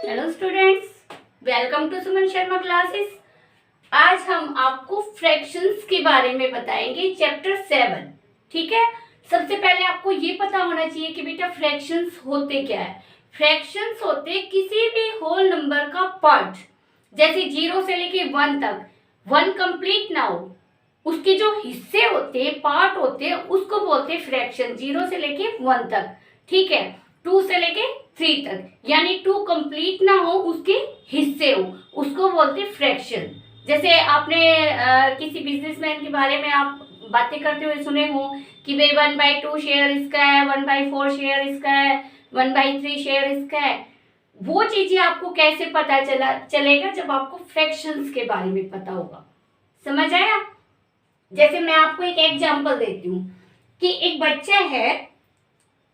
Hello students, welcome to Suman Sharma classes. आज हम आपको फ्रैक्शंस के बारे में बताएंगे, चैप्टर 7। ठीक है। सबसे पहले आपको ये पता होना चाहिए कि बेटा फ्रैक्शंस होते क्या है। फ्रैक्शंस होते किसी भी होल नंबर का पार्ट, जैसे 0 से लेके 1 तक। 1 कंप्लीट ना हो, उसके जो हिस्से होते हैं, पार्ट होते हैं, उसको बोलते हैं फ्रैक्शन। 0 से लेके 1 तक, ठीक है। 2 से लेके 3 तक, यानी 2 कंप्लीट ना हो, उसके हिस्से हो, उसको बोलते हैं फ्रैक्शन। जैसे आपने किसी बिजनेसमैन के बारे में आप बातें करते हुए सुने हो कि भाई 1/2 शेयर इसका है, 1/4 शेयर इसका है, 1/3 शेयर इसका है। वो चीजें आपको कैसे पता चलेगा जब आपको फ्रैक्शंस के बारे में पता होगा। समझ आया? जैसे मैं आपको एक एग्जांपल देती हूँ कि एक बच्चा है,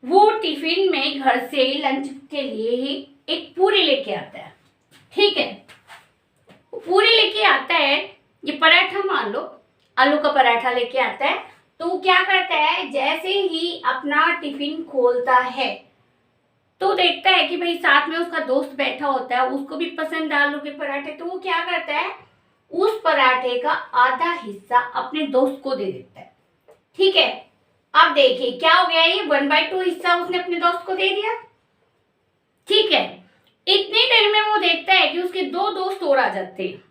वो टिफिन में घर से लंच के लिए ही एक पूरी लेके आता है। ठीक है, पूरी लेके आता है, ये पराठा मान लो, आलू का पराठा लेके आता है। तो वो क्या करता है, जैसे ही अपना टिफिन खोलता है तो देखता है कि भाई साथ में उसका दोस्त बैठा होता है, उसको भी पसंद है आलू के पराठे। तो वो क्या करता है, उस पराठे का आधा हिस्सा अपने दोस्त को दे देता है। ठीक है, अब देखिए क्या हो गया, ये 1/2 हिस्सा उसने अपने दोस्त को दे दिया। ठीक है, इतनी देर में वो देखता है कि उसके 2 दोस्त और आ जाते हैं।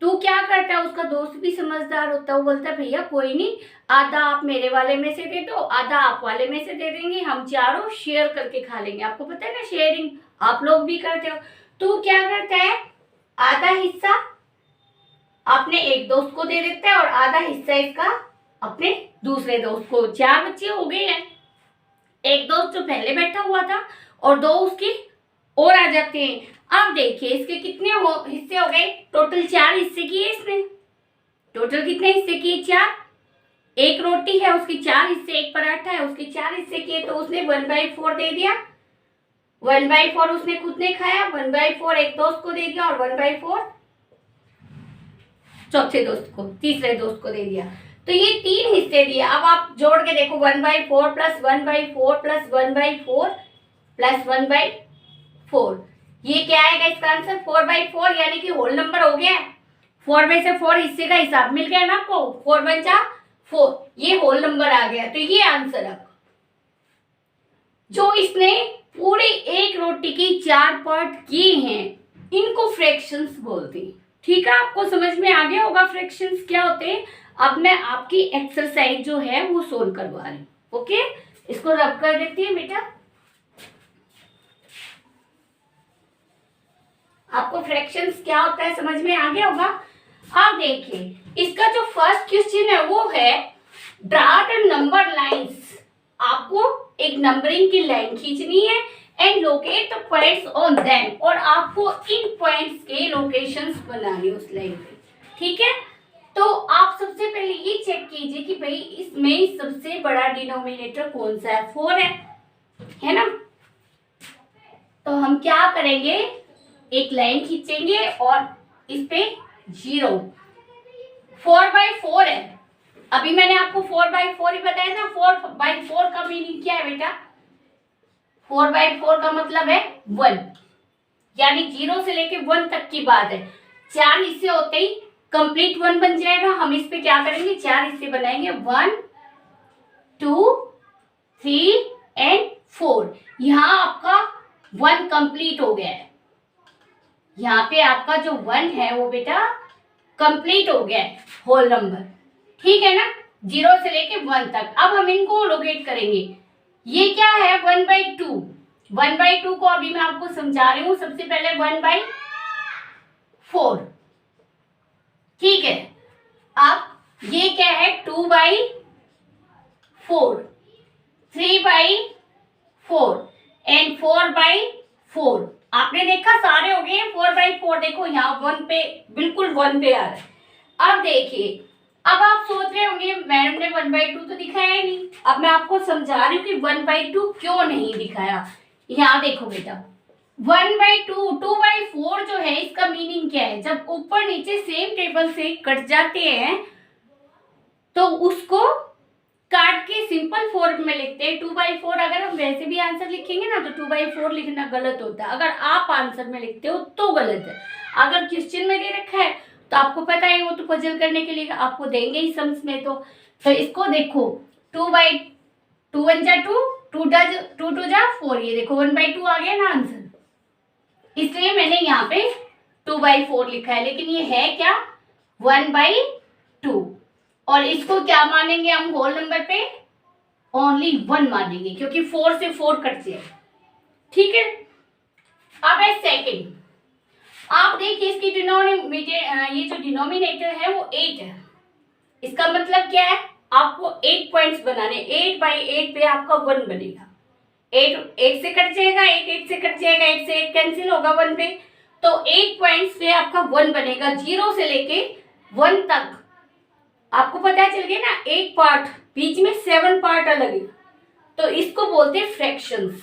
तो क्या करता है, उसका दोस्त भी समझदार होता है, वो बोलता है भैया कोई नहीं, आधा आप मेरे वाले में से दे दो, आधा आप वाले में से दे देंगे, हम चारों शेयर करके खा लेंगे। आपको पता है ना, शेयरिंग आप लोग भी करते हो। तो क्या करता है, आधा हिस्सा अपने एक दोस्त को दे देता है और आधा हिस्सा इसका अपने दूसरे दोस्त को। 4 बच्चे हो गए हैं, एक दोस्त जो पहले बैठा हुआ था और 2 उसके और आ जाते हैं। अब देखिए इसके कितने हिस्से हो गए, टोटल 4 हिस्से किए इसने। टोटल कितने हिस्से किए, 4। एक रोटी है उसकी 4 हिस्से, एक पराठा है उसके 4 हिस्से किए, तो उसने 1/4 दे दिया। 1/4 उसने खुद ने खाया, 1/4 एक दोस्त को दे दिया और 1/4 चौथे दोस्त को, तीसरे दोस्त को दे दिया। तो ये 3 हिस्से दिए। अब आप जोड़ के देखो, 1/4 प्लस 1/4 प्लस 1/4 प्लस 1/4, ये क्या आएगा इसका आंसर, 4/4, यानी कि होल नंबर हो गया। 4 में से 4 हिस्से का हिसाब मिल गया ना आपको, 4 × 4, ये होल नंबर आ गया। तो ये आंसर है। जो इसने पूरी एक रोटी की 4 पार्ट किए हैं, इनको फ्रैक्शंस बोलते हैं। ठीक है, आपको समझ में आ गया होगा फ्रैक्शंस क्या होते हैं। अब मैं आपकी एक्सरसाइज जो है वो सोल्व करवा रही हूँ। ओके, इसको रब कर देती है बेटा। आपको फ्रैक्शंस क्या होता है समझ में आ गया होगा। अब देखिए इसका जो फर्स्ट क्वेश्चन है वो है, ड्रा द नंबर लाइंस। आपको एक नंबरिंग की लाइन खींचनी है and locate the points on them, और आपको इन पॉइंट्स के लोकेशंस बनाने उस लाइन पे। ठीक है, तो आप सबसे पहले ये चेक कीजिए कि भाई इसमें सबसे बड़ा डिनोमिनेटर कौन सा है, 4 है ना। तो हम क्या करेंगे, एक लाइन खींचेंगे और इस पे 0, 4/4 है। अभी मैंने आपको 4/4 ही बताया था। 4/4 का मीनिंग क्या है बेटा, 4/4 का मतलब है 1, यानी 0 से लेके 1 तक की बात है। 4 हिस्से होते ही कंप्लीट 1 बन जाएगा। हम इस पे क्या करेंगे, 4 हिस्से बनाएंगे, 1 2 3 एंड 4। यहाँ आपका 1 कंप्लीट हो गया है। यहाँ पे आपका जो 1 है वो बेटा कंप्लीट हो गया है, होल नंबर। ठीक है ना, 0 से लेके 1 तक। अब हम इनको लोकेट करेंगे। ये क्या है, 1/2। 1/2 को अभी मैं आपको समझा रही हूँ। सबसे पहले 1/4, ठीक है। अब ये क्या है, 2/4, 3/4 एंड 4/4। आपने देखा सारे हो गए 4/4। देखो यहाँ 1 पे, बिल्कुल 1 पे आ रहा है। अब देखिए, अब आप सोच रहे होंगे मैडम ने 1/2 तो दिखाया ही नहीं। अब मैं आपको समझा रही हूँ कि 1/2 क्यों नहीं दिखाया। यहाँ देखो बेटा, 1/2, 2/4 जो है इसका मीनिंग क्या है, जब ऊपर नीचे सेम टेबल से कट जाते हैं तो उसको काट के सिंपल फॉर्म में लिखते हैं 2/4। अगर हम वैसे भी आंसर लिखेंगे ना तो 2/4 लिखना गलत होता है। अगर आप आंसर में लिखते हो तो गलत है। अगर क्वेश्चन में दे रखा है तो आपको पता है वो तो पजल करने के लिए आपको देंगे ही सम्स में। तो इसको देखो 2 1 जा 2, 2 जा 4, ये देखो 1/2 आ गया ना आंसर। इसलिए मैंने यहाँ पे 2/4 लिखा है, लेकिन ये है क्या 1/2। और इसको क्या मानेंगे हम होल नंबर पे, ओनली 1 मानेंगे क्योंकि 4 से 4 कट जाए। ठीक है, अब है सेकंड। आप देखिए इसकी डिनोमिनेटर, ये जो डिनोमिनेटर है वो 8 है। इसका मतलब क्या है, आपको 8 पॉइंट्स बनाने। 8/8 पे आपका 1 बनेगा। 8 से कट जाएगा, 8 से कट जाएगा, 8 से 8 कैंसिल होगा 1 पे। तो 8 पॉइंट्स पे आपका 1 बनेगा। 0 से लेके 1 तक आपको पता चल गया ना, एक पार्ट बीच में 7 पार्ट अलग है, तो इसको बोलते हैं फ्रैक्शंस।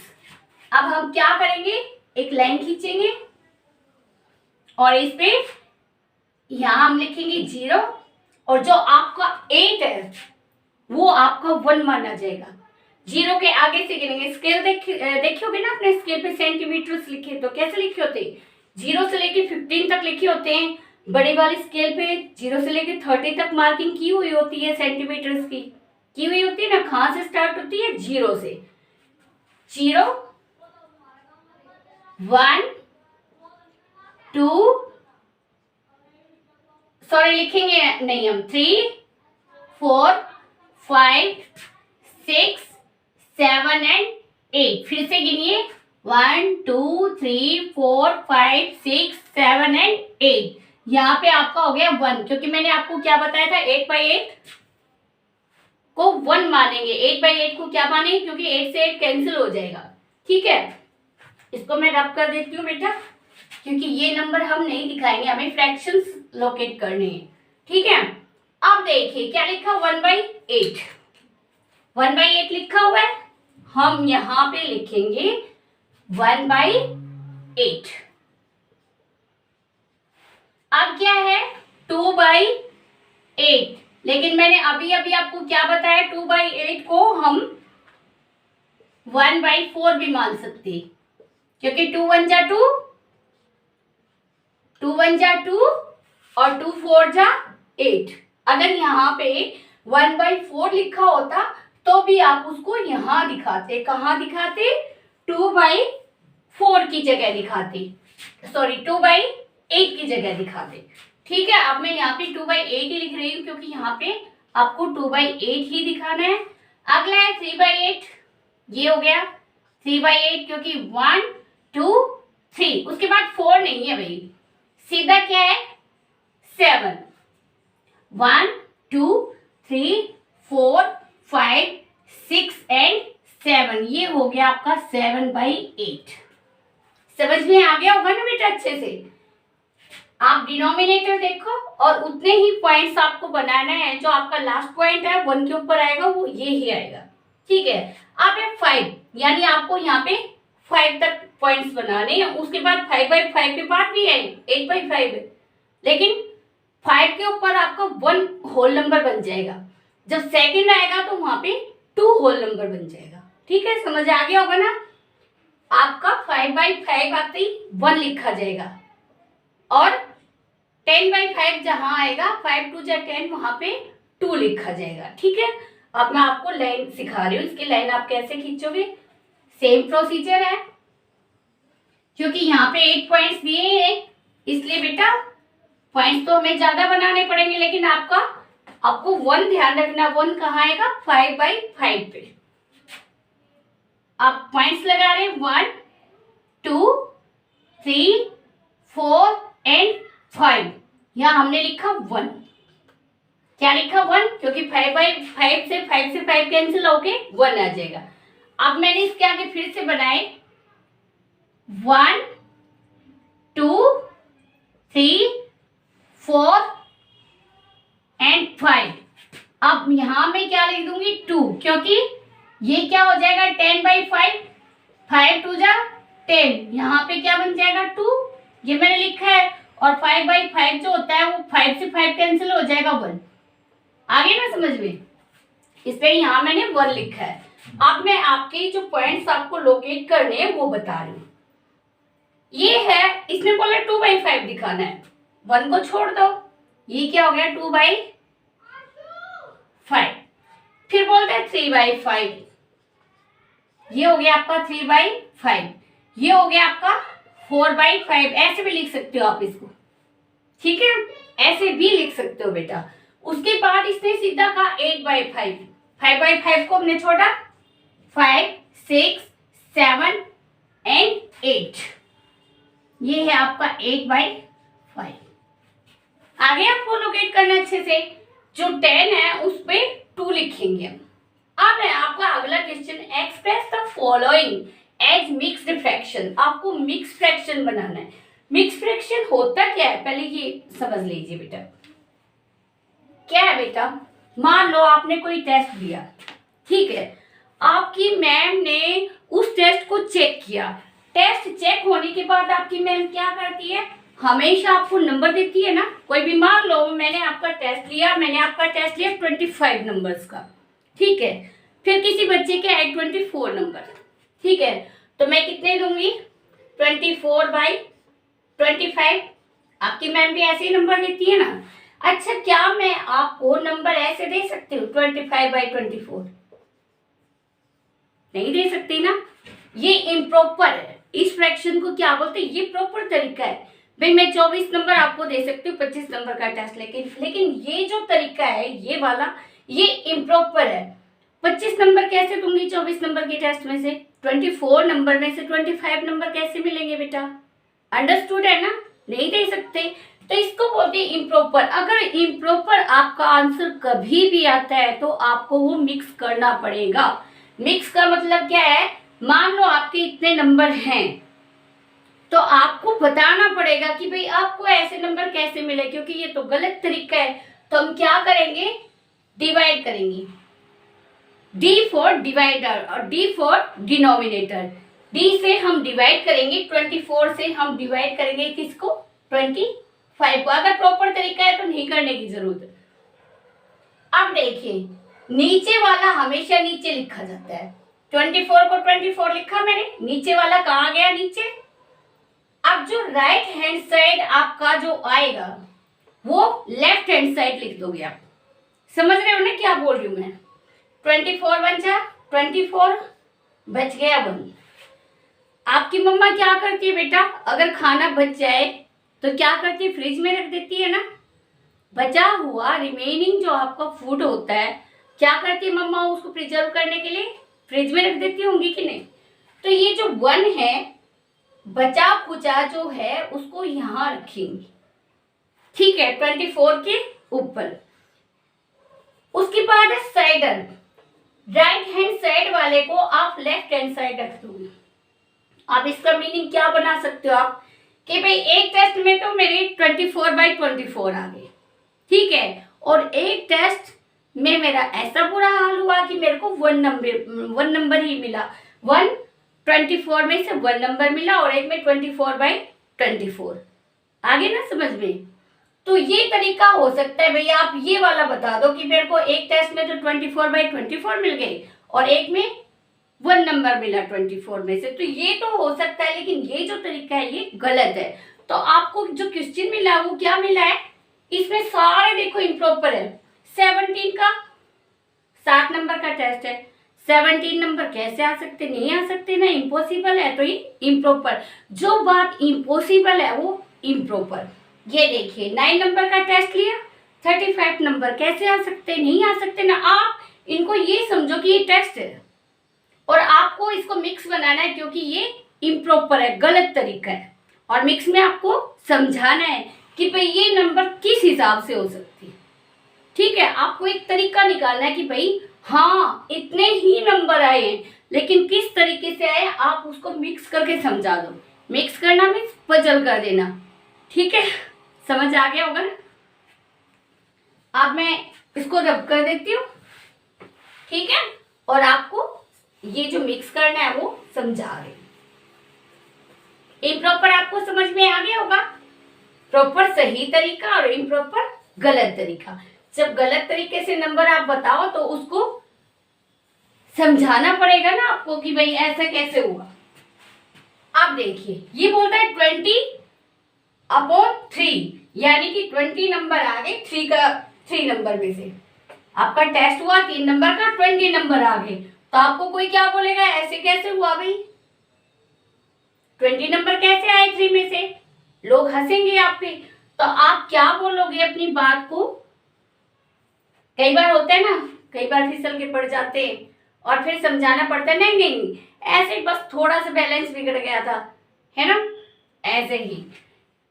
अब हम क्या करेंगे, एक लाइन खींचेंगे और इस पे यहां हम लिखेंगे 0, और जो आपका 8 है वो आपका 1 माना जाएगा। 0 के आगे से गिनेंगे। स्केल देखियोगे ना अपने स्केल पे सेंटीमीटर्स लिखे, तो कैसे लिखे होते हैं, 0 से लेके 15 तक लिखे होते हैं। बड़े वाले स्केल पे 0 से लेके 30 तक मार्किंग की हुई होती है सेंटीमीटर्स की हुई होती है ना। कहां से स्टार्ट होती है, 0 से। 0 1 2, सॉरी लिखेंगे नहीं हम, 3 4 5 6 7 एंड 8। फिर से गिनिए 1 2 3 4 5 6 7 एंड 8। यहाँ पे आपका हो गया 1, क्योंकि मैंने आपको क्या बताया था, 8/8 को 1 मानेंगे। 8/8 को क्या मानेंगे, क्योंकि 8 से 8 कैंसिल हो जाएगा। ठीक है, इसको मैं रब कर देती हूँ बेटा, क्योंकि ये नंबर हम नहीं दिखाएंगे, हमें फ्रैक्शंस लोकेट करने हैं। ठीक है, अब देखिए क्या लिखा, 1/8। 1/8 लिखा हुआ है, हम यहाँ पे लिखेंगे 1/8। अब क्या है 2/8, लेकिन मैंने अभी आपको क्या बताया, 2/8 को हम 1/4 भी मान सकते हैं, क्योंकि 2 1 जा 2, 2 1 जा 2 और 2 4 जा 8। अगर यहाँ पे 1/4 लिखा होता तो भी आप उसको यहाँ दिखाते। कहाँ दिखाते, 2/4 की जगह दिखाते, सॉरी 2/8 की जगह दिखाते। ठीक है, अब मैं यहाँ पे 2/8 ही लिख रही हूँ, क्योंकि यहाँ पे आपको 2/8 ही दिखाना है। अगला है 3/8, ये हो गया 3/8, क्योंकि 1 2 3, उसके बाद 4 नहीं है भाई, सीधा क्या है 7। 1 2 3 4 5 6 एंड 7, ये हो गया आपका 7/8। समझ में आ गया होगा ना बेटा अच्छे से। आप डिनोमिनेटर देखो और उतने ही पॉइंट्स आपको बनाना है। जो आपका लास्ट पॉइंट है 1 के ऊपर आएगा वो ये ही आएगा। ठीक है, अब है 5, यानी आपको यहाँ पे 5 तक पॉइंट्स बनाने हैं। उसके बाद 5/5 के बाद भी है 8/5 है, लेकिन 5 के ऊपर आपका 1 होल नंबर बन जाएगा। जब सेकंड आएगा तो वहां पे 2 होल नंबर बन जाएगा। ठीक है, समझ आ गया होगा ना। आपका 5/5 आते ही 1 लिखा जाएगा, और 10/5 जहां आएगा 5 2 जा 10, वहां पे 2 लिखा जाएगा। ठीक है, अब मैं आपको लाइन सिखा रही हूँ, इसकी लाइन आप कैसे खींचोगे। सेम प्रोसीजर है, क्योंकि यहाँ पे 8 पॉइंट्स दिए हैं, इसलिए बेटा पॉइंट्स तो हमें ज्यादा बनाने पड़ेंगे, लेकिन आपको 1 ध्यान रखना। 1 कहाँ आएगा, 5/5 पे। आप पॉइंट्स लगा रहे हैं 1 2 3 4 एंड 5। यहाँ हमने लिखा 1, क्या लिखा 1, क्योंकि 5/5 से 5 कैंसिल होके 1 आ जाएगा। अब मैंने इसके आगे फिर से बनाए 1 2 3 4 एंड 5। अब यहां मैं क्या लिख दूंगी 2, क्योंकि ये क्या हो जाएगा 10/5, 5 2 जा 10, यहाँ पे क्या बन जाएगा 2, ये मैंने लिखा है। और 5/5 जो होता है वो 5 से 5 कैंसिल हो जाएगा 1। आ गया ना समझ में। इसलिए यहाँ मैंने 1 लिखा है। अब मैं आपके जो पॉइंट्स आपको लोकेट करने हैं वो बता रही हूँ। ये है, इसमें बोला 2/5 दिखाना है, 1 को छोड़ दो, ये क्या हो गया 2/5। फिर बोलते हैं 3/5, ये हो गया आपका 3/5, ये हो गया आपका 4/5। ऐसे भी लिख सकते हो आप इसको, ठीक है, ऐसे भी लिख सकते हो बेटा। उसके बाद इसने सीधा कहा 8/5, 5/5 को हमने छोड़ा, 5, 6, 7 एंड 8, ये है आपका 8/5। आगे आपको लोकेट करना अच्छे से, जो 10 है उस पे 2 लिखेंगे हम। अब है आपका अगला question, express the following as mixed fraction. आपको मिक्स फ्रैक्शन बनाना है। मिक्स फ्रैक्शन होता क्या है पहले ये समझ लीजिए बेटा। क्या है बेटा, मान लो आपने कोई टेस्ट दिया, ठीक है, आपकी मैम ने उस टेस्ट को चेक किया। टेस्ट चेक होने के बाद आपकी मैम क्या करती है, हमेशा आपको नंबर देती है ना। कोई भी, मान लो मैंने आपका टेस्ट लिया, 25 नंबर्स का, ठीक है, फिर किसी बच्चे के आए 24 नंबर, ठीक है, तो मैं कितने दूंगी 24/25। आपकी मैम भी ऐसे ही नंबर देती है ना। अच्छा, क्या मैं आपको नंबर ऐसे दे सकती हूँ 25/24? नहीं दे सकती ना, ये इम्प्रॉपर है। इस फ्रैक्शन को क्या बोलते हैं, ये प्रॉपर तरीका है भाई। मैं 24 नंबर आपको दे सकती हूँ 25 नंबर का टेस्ट लेकिन ये जो तरीका है ये वाला, ये इम्प्रॉपर है। 25 नंबर कैसे दूंगी 24 नंबर के टेस्ट में से, 24 नंबर में से 25 नंबर कैसे मिलेंगे बेटा? अंडरस्टूड है ना, नहीं दे सकते, तो इसको बोलते हैं इम्प्रॉपर। अगर इम्प्रॉपर आपका आंसर कभी भी आता है तो आपको वो मिक्स करना पड़ेगा। मिक्स का मतलब क्या है, मान लो आपके इतने नंबर हैं तो आपको बताना पड़ेगा कि भाई आपको ऐसे नंबर कैसे मिले, क्योंकि ये तो गलत तरीका है। तो हम क्या करेंगे, डिवाइड करेंगे। डी फॉर डिवाइडर और डी फॉर डिनोमिनेटर। डी से हम डिवाइड करेंगे, 24 से हम डिवाइड करेंगे किसको, 25 को। अगर प्रॉपर तरीका है तो नहीं करने की जरूरत। अब देखिए, नीचे वाला हमेशा नीचे लिखा जाता है। 24 को 24 लिखा मैंने, नीचे वाला कहाँ गया नीचे। अब जो राइट हैंड साइड आपका जो आएगा वो लेफ्ट हैंड साइड लिख दोगे आप। समझ रहे हो ना क्या बोल रही हूँ मैं। 24 बचा 24, बच गया 1। आपकी मम्मा क्या करती है बेटा, अगर खाना बच जाए तो क्या करती है, फ्रिज में रख देती है ना। बचा हुआ रिमेनिंग जो आपका फूड होता है, क्या करती है मम्मा, उसको प्रिजर्व करने के लिए फ्रिज में रख देती होंगी कि नहीं। तो ये जो 1 है, बचा खुचा जो है उसको यहां रखेंगे, ठीक है, 24 के ऊपर। उसके बाद है साइडर, राइट हैंड साइड वाले को आप लेफ्ट हैंड साइड रख दोगे। आप इसका मीनिंग क्या बना सकते हो आप, कि भाई एक टेस्ट में तो मेरे 24/24 आ गए, ठीक है, और एक टेस्ट में मेरा ऐसा बुरा हाल हुआ कि मेरे को 1 नंबर ही मिला। 24 में से 1 नंबर मिला और एक में 24/24। आगे ना समझ में। तो ये तरीका हो सकता है भैया, आप ये वाला बता दो कि मेरे को एक टेस्ट में तो 24/24 मिल गई और एक में 1 नंबर मिला 24 में से। तो ये तो हो सकता है, लेकिन ये जो तरीका है ये गलत है। तो आपको जो क्वेश्चन मिला वो क्या मिला है, इसमें सारे देखो इम्प्रॉपर है। 17 का 7 नंबर का टेस्ट है, 17 नंबर कैसे आ सकते, नहीं आ सकते ना, इम्पॉसिबल है, तो ये इम्प्रॉपर। जो बात इम्पॉसिबल है वो इम्प्रॉपर। ये देखिए 9 नंबर का टेस्ट लिया, 35 नंबर कैसे आ सकते, नहीं आ सकते ना। आप इनको ये समझो कि ये टेस्ट है और आपको इसको मिक्स बनाना है, क्योंकि ये इम्प्रॉपर है, गलत तरीका है। और मिक्स में आपको समझाना है कि भाई ये नंबर किस हिसाब से हो सकती है, ठीक है। आपको एक तरीका निकालना है कि भाई हाँ इतने ही नंबर आए हैं, लेकिन किस तरीके से आए आप उसको मिक्स करके समझा दो। मिक्स करना मीन्स पजल कर देना, ठीक है, समझ आ गया होगा ना। अब मैं इसको रब कर देती हूँ, ठीक है, और आपको ये जो मिक्स करना है वो समझा रही। इम्प्रॉपर आपको समझ में आ गया होगा, प्रॉपर सही तरीका और इम्प्रॉपर गलत तरीका। जब गलत तरीके से नंबर आप बताओ तो उसको समझाना पड़ेगा ना आपको कि भाई ऐसा कैसे हुआ। अब देखिए ये बोलता है 20/3, यानी कि 20 नंबर आ गए 3 नंबर में से। आपका टेस्ट हुआ 3 नंबर का, 20 नंबर आ गए, तो आपको कोई क्या बोलेगा ऐसे कैसे हुआ भाई, 20 नंबर कैसे आए 3 में से, लोग हंसेंगे आप पे। तो आप क्या बोलोगे अपनी बात को। कई बार होता है ना, कई बार फिसल के पड़ जाते हैं और फिर समझाना पड़ता है, नहीं नहीं ऐसे बस थोड़ा सा बैलेंस बिगड़ गया था, है ना। ऐसे ही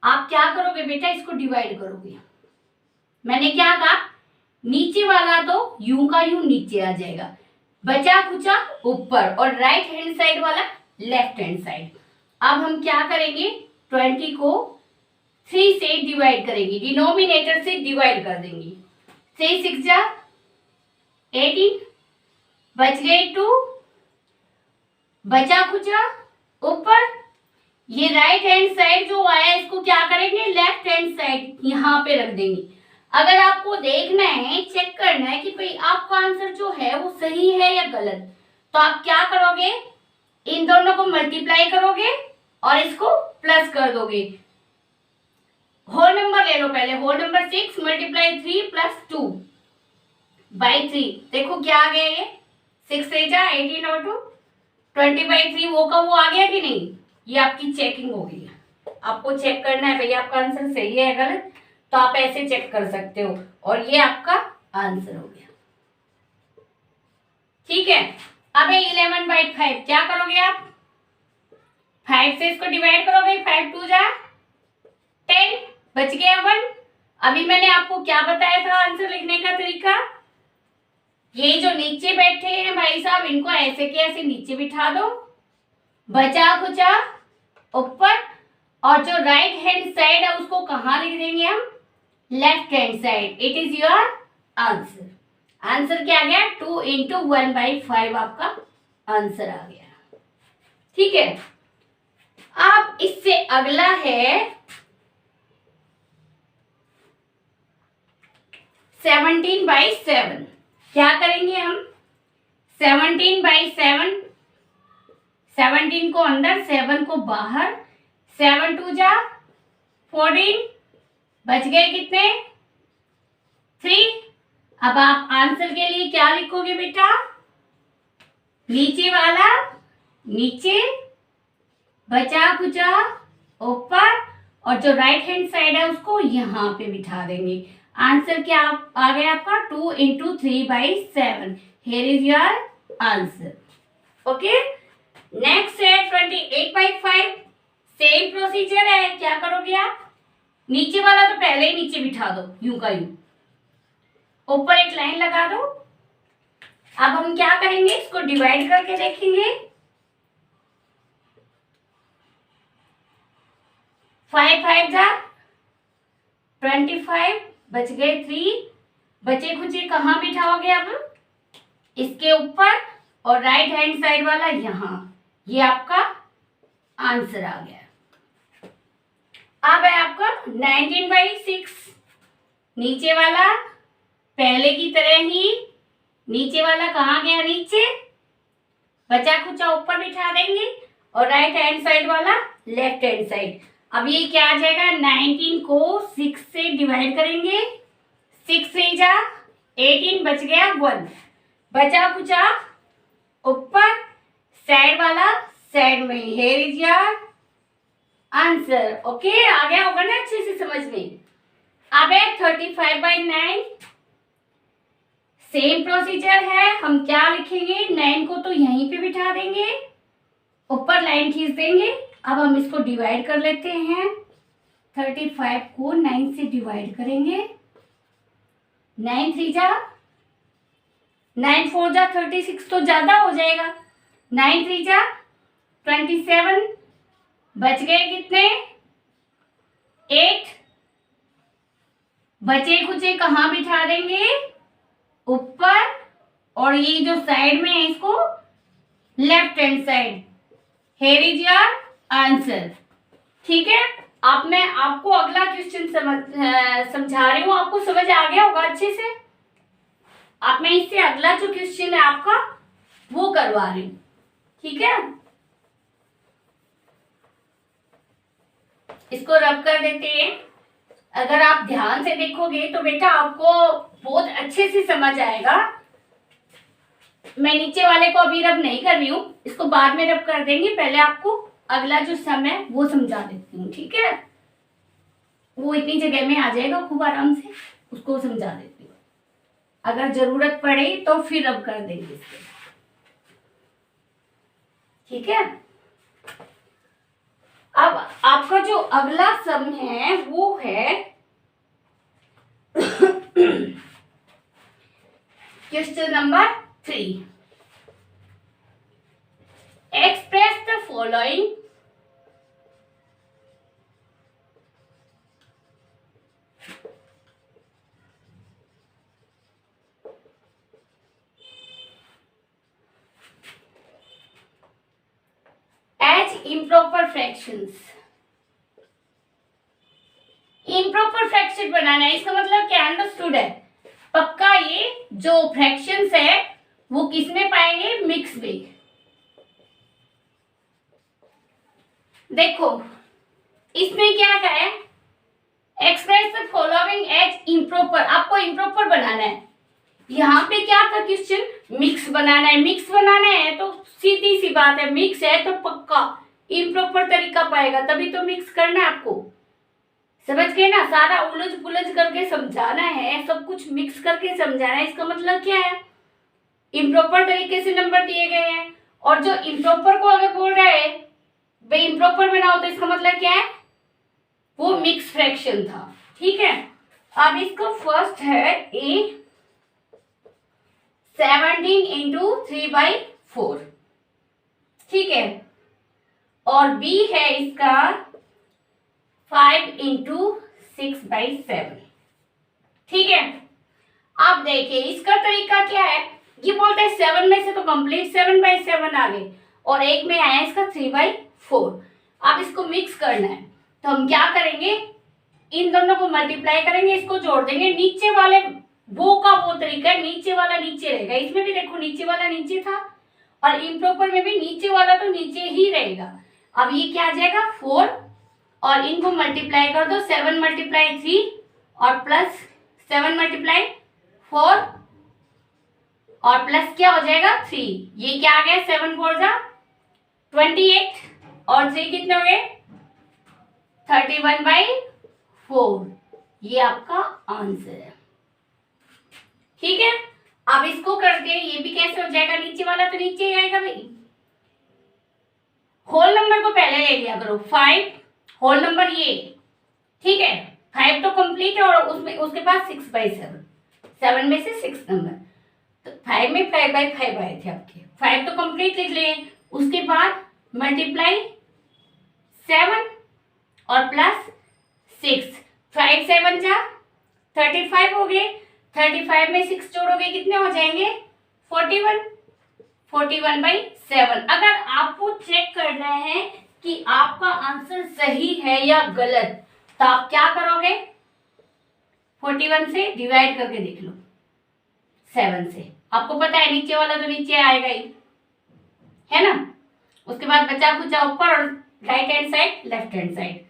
आप क्या करोगे बेटा, इसको डिवाइड करोगे। मैंने क्या कहा, नीचे वाला तो यूं का यूं नीचे आ जाएगा, बचा खुचा ऊपर, और राइट हैंड साइड वाला लेफ्ट हैंड साइड। अब हम क्या करेंगे, 20 को 3 से डिवाइड करेंगे, डिनोमिनेटर से डिवाइड कर देंगे। 3 6 जा 18, बच गए 2, बचा खुचा ऊपर। ये राइट हैंड साइड जो आया इसको क्या करेंगे, लेफ्ट हैंड साइड यहाँ पे रख देंगे। अगर आपको देखना है, चेक करना है कि भाई आपका आंसर जो है वो सही है या गलत, तो आप क्या करोगे, इन दोनों को मल्टीप्लाई करोगे और इसको प्लस कर दोगे। होल नंबर ले लो पहले, होल नंबर 6 मल्टीप्लाई 3 प्लस 2/3। देखो क्या आ गया, ये 6 3 जा 18 और 2 20/3, वो का वो आ गया कि नहीं। ये आपकी चेकिंग हो गई है, आपको चेक करना है भैया आपका आंसर सही है या गलत, तो आप ऐसे चेक कर सकते हो। और ये आपका आंसर हो गया, ठीक है। अब 11/5 क्या करोगे आप, 5 से इसको डिवाइड करोगे, 5 2 जा 10, बच गया 1। अभी मैंने आपको क्या बताया था आंसर लिखने का तरीका, ये जो नीचे बैठे हैं भाई साहब इनको ऐसे के ऐसे नीचे बिठा दो, बचा खुचा ऊपर, और जो राइट हैंड साइड है उसको कहाँ लिख देंगे हम, left hand side. It is your answer. Answer क्या आ गया, 2 × 1/5 आपका आंसर आ गया, ठीक है। अब इससे अगला है 17/7। क्या करेंगे हम, 17/7, 17 को अंदर 7 को बाहर, 7 2 जा 14, बच गए कितने 3। अब आप आंसर के लिए क्या लिखोगे बेटा, नीचे वाला नीचे, बचा खुचा ऊपर, और जो राइट हैंड साइड है उसको यहाँ पे बिठा देंगे। आंसर क्या आ गया आपका, 2 × 3/7। Here is your answer, okay. Next है 28/5। सेम प्रोसीजर है, क्या करोगे आप, नीचे वाला तो पहले ही नीचे बिठा दो यूं का यूं, ऊपर एक लाइन लगा दो। अब हम क्या करेंगे, इसको डिवाइड करके देखेंगे। 5 5 जा 25, बच गए 3, बचे खुचे कहाँ बिठाओगे अब, इसके ऊपर, और राइट हैंड साइड वाला यहाँ। ये आपका आंसर आ गया। अब है आपका 19/6। नीचे वाला पहले की तरह ही, नीचे वाला कहाँ गया नीचे, बचा खुचा ऊपर बिठा देंगे, और राइट हैंड साइड वाला लेफ्ट हैंड साइड। अब ये क्या आ जाएगा, 19 को 6 से डिवाइड करेंगे, 6 3 जा 18, बच गया 1, बचा खुचा ऊपर, साइड वाला साइड में। Here is your answer, okay. आ गया होगा ना अच्छे से समझ में। अब है 35/9। सेम प्रोसीजर है, हम क्या लिखेंगे, 9 को तो यहीं पे बिठा देंगे, ऊपर लाइन खींच देंगे। अब हम इसको डिवाइड कर लेते हैं, 35 को 9 से डिवाइड करेंगे, 9 3 जा 9 4 जा 36, तो ज्यादा हो जाएगा, 9 3 जा 27, बच गए कितने 8, बचे खुचे कहाँ बिठा देंगे, ऊपर, और ये जो साइड में है इसको left hand side. Here is your answer, ठीक है। अब मैं आपको अगला क्वेश्चन समझा रही हूँ, आपको समझ आ गया होगा अच्छे से। अब मैं इससे अगला जो क्वेश्चन है आपका वो करवा रही हूँ, ठीक है। इसको रब कर देते हैं। अगर आप ध्यान से देखोगे तो बेटा आपको बहुत अच्छे से समझ आएगा। मैं नीचे वाले को अभी रब नहीं कर रही हूँ, इसको बाद में रब कर देंगे। पहले आपको अगला जो सम है वो समझा देती हूँ, ठीक है। वो इतनी जगह में आ जाएगा खूब आराम से, उसको समझा देती हूँ। अगर जरूरत पड़े तो फिर रब कर देंगे इसको, ठीक है। अब आपका जो अगला सम है वो है question number 3। Express the following as improper fractions. Improper fraction बनाना है, इसका मतलब क्या अंडरस्टूड है पक्का। ये जो फ्रैक्शंस है वो किस में पाएंगे, मिक्स में। देखो इसमें क्या कहा है, express the following as improper. आपको इम्प्रॉपर बनाना है। यहाँ पे क्या था क्वेश्चन, मिक्स बनाना है। मिक्स बनाना है तो सीधी सी बात है, मिक्स है तो पक्का इम्प्रॉपर तरीका पाएगा, तभी तो मिक्स करना है आपको। समझ गए ना, सारा उलझ पुलझ करके समझाना है, सब कुछ मिक्स करके समझाना है। इसका मतलब क्या है, इम्प्रॉपर तरीके से नंबर दिए गए हैं। और जो इम्प्रॉपर को अगर बोल रहा है भाई इम्प्रॉपर बनाओ, तो इसका मतलब क्या है, वो मिक्स फ्रैक्शन था, ठीक है। अब इसको फर्स्ट है ए 17 इंटू 3/4, ठीक है। और बी है इसका 5 इंटू 6/7, ठीक है। आप देखिए इसका तरीका क्या है, ये बोलता है 7 में से तो कंप्लीट 7/7 आ गए, और एक में आया इसका 3/4। अब इसको मिक्स करना है तो हम क्या करेंगे, इन दोनों को मल्टीप्लाई करेंगे, इसको जोड़ देंगे। नीचे वाले वो का वो तरीका है, नीचे वाला नीचे रहेगा। इसमें भी देखो नीचे वाला नीचे था, और इम्प्रॉपर में भी नीचे वाला तो नीचे ही रहेगा। अब ये क्या आ जाएगा 4, और इनको मल्टीप्लाई कर दो, 7 × 3 और प्लस 7 × 4 और प्लस क्या हो जाएगा 3। ये क्या आ गया 7 4 जा 28 और 3 कितने हो गए 31/4। ये आपका आंसर है, ठीक है। अब इसको करते हैं, ये भी कैसे हो जाएगा, नीचे वाला तो नीचे ही आएगा भाई। होल नंबर को पहले ले लिया करो, 5 होल नंबर ये, ठीक है। 5 तो कंप्लीट है, और उसमें उसके पास 6/7, 7 में से 6 नंबर, तो 5 में 5/5 आए थे आपके। 5 तो कंप्लीट लिख लिए, उसके बाद मल्टीप्लाई 7 और प्लस 6, 5 7 जा 35 हो गए। 35 में 6 जोड़ोगे कितने हो जाएंगे 41, 41/7। अगर आपको चेक करना है कि आपका आंसर सही है या गलत, तो आप क्या करोगे 41 से डिवाइड करके देख लो 7 से। आपको पता है नीचे वाला तो नीचे आएगा ही, है ना। उसके बाद बचा कुचा ऊपर, और right hand side left hand side.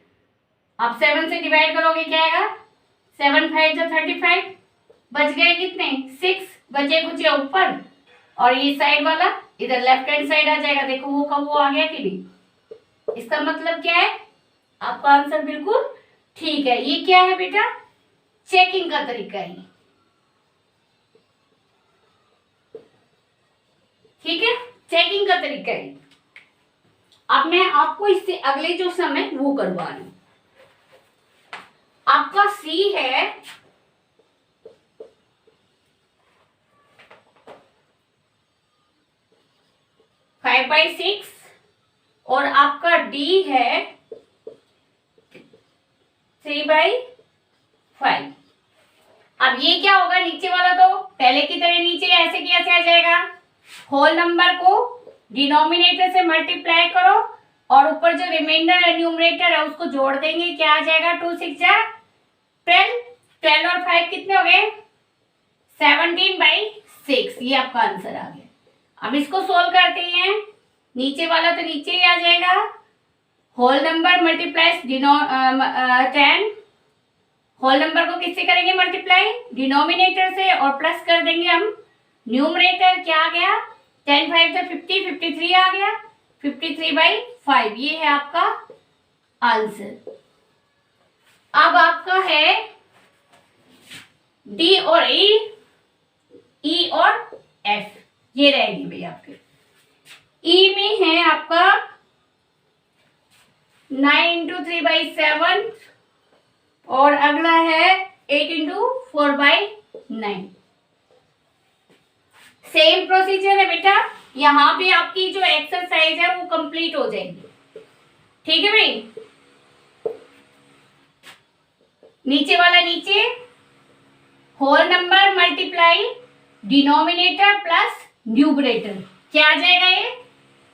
आप 7 से डिवाइड करोगे क्या आएगा 7 5 जा 35, बच गए कितने 6, बचे कुछ ऊपर, और ये साइड वाला इधर लेफ्ट हैंड साइड आ जाएगा। देखो वो का वो आ गया कि नहीं। इसका मतलब क्या है, आपका आंसर बिल्कुल ठीक है। ये क्या है बेटा, चेकिंग का तरीका है, ठीक है, चेकिंग का तरीका है। अब मैं आपको इससे अगले जो सम है वो करवा रही हूं। आपका सी है 5/6, और आपका डी है 3/5। अब ये क्या होगा, नीचे वाला तो पहले की तरह नीचे ऐसे कैसे आ जाएगा, होल नंबर को डिनोमिनेटर से मल्टीप्लाई करो, और ऊपर जो रिमाइंडर है न्यूमरेटर है उसको जोड़ देंगे, क्या आ जाएगा 2 6 जा 12, 12 और 5 कितने हो गए 17/6। ये आपका आंसर आ गया। अब इसको सोल्व करते हैं। नीचे वाला तो नीचे ही आ जाएगा, whole number multiplies 10, whole number को किससे करेंगे मल्टीप्लाई, डिनोमिनेटर से, और प्लस कर देंगे हम न्यूमरेटर। क्या आ गया, 10 5 से 50, 53 आ गया, 53/5, ये है आपका आंसर। अब आपका है डी और ई और एफ, ये रहेगी भैया आपके। ई में है आपका 9 × 3/7 और अगला है 8 × 4/9। सेम प्रोसीजर है बेटा, यहाँ पे आपकी जो एक्सरसाइज है वो कंप्लीट हो जाएगी। ठीक है भाई, नीचे वाला नीचे, whole number multiply denominator plus numerator, क्या आ जाएगा ये,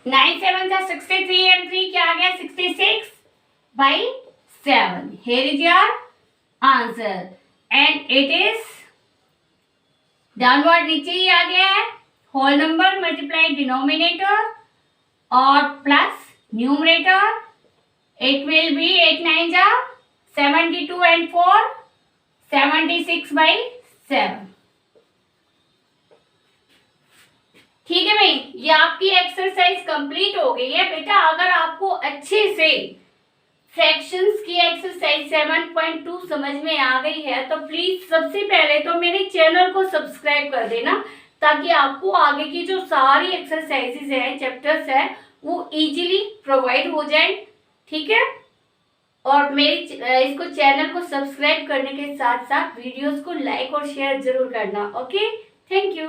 9 7 जा 63 and 3 क्या आ गया 66/7। Here is your answer and it is downward नीचे ही आ गया है, होल नंबर मल्टीप्लाई डिनोमिनेटर और plus numerator, it will be 8 9 जा 72 and 4 76/7। ठीक है भाई, ये आपकी एक्सरसाइज कंप्लीट हो गई है बेटा। अगर आपको अच्छे से फ्रैक्शंस की एक्सरसाइज 7.2 समझ में आ गई है तो प्लीज सबसे पहले तो मेरे चैनल को सब्सक्राइब कर देना, ताकि आपको आगे की जो सारी एक्सरसाइजेज हैं, चैप्टर्स हैं, वो इजीली प्रोवाइड हो जाए। ठीक है, और मेरे इसको चैनल को सब्सक्राइब करने के साथ साथ वीडियोस को लाइक और शेयर जरूर करना। Okay, thank you.